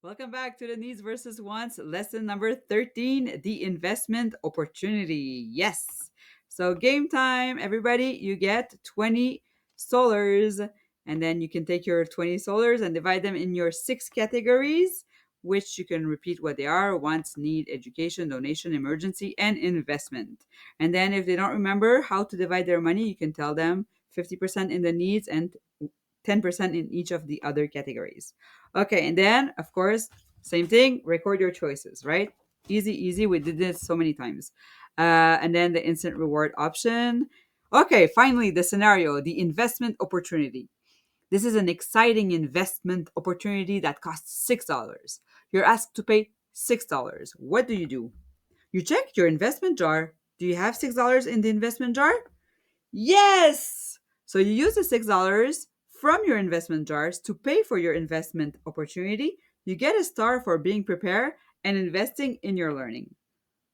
Welcome back to the Needs versus Wants lesson number 13, the investment opportunity. Yes. So, game time, everybody. You get 20 solars, and then you can take your 20 solars and divide them in your six categories, which you can repeat what they are: wants, need, education, donation, emergency, and investment. And then, if they don't remember how to divide their money, you can tell them 50% in the needs and 10% in each of the other categories. Okay, and then, of course, same thing, record your choices, right? Easy, easy. We did this so many times. And then the instant reward option. Okay, finally, the scenario, the investment opportunity. This is an exciting investment opportunity that costs $6. You're asked to pay $6. What do? You check your investment jar. Do you have $6 in the investment jar? Yes! So you use the $6 from your investment jars to pay for your investment opportunity. You get a star for being prepared and investing in your learning.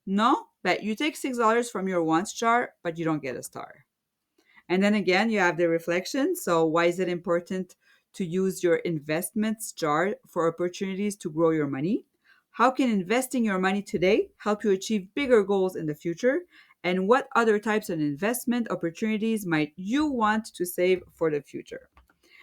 No, but you take $6 from your wants jar, but you don't get a star. And then again, you have the reflection. So, why is it important to use your investments jar for opportunities to grow your money? How can investing your money today help you achieve bigger goals in the future? And what other types of investment opportunities might you want to save for the future?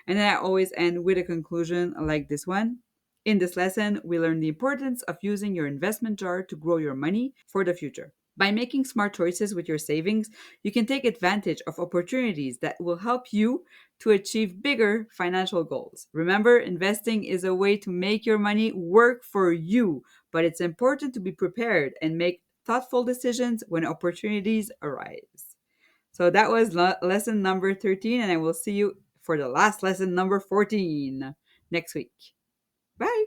And then I always end with a conclusion like this one. In this lesson, we learn the importance of using your investment jar to grow your money for the future. By making smart choices with your savings, you can take advantage of opportunities that will help you to achieve bigger financial goals. Remember, investing is a way to make your money work for you, but it's important to be prepared and make thoughtful decisions when opportunities arise. So that was lesson number 13, and I will see you for the last lesson number 14 next week. Bye.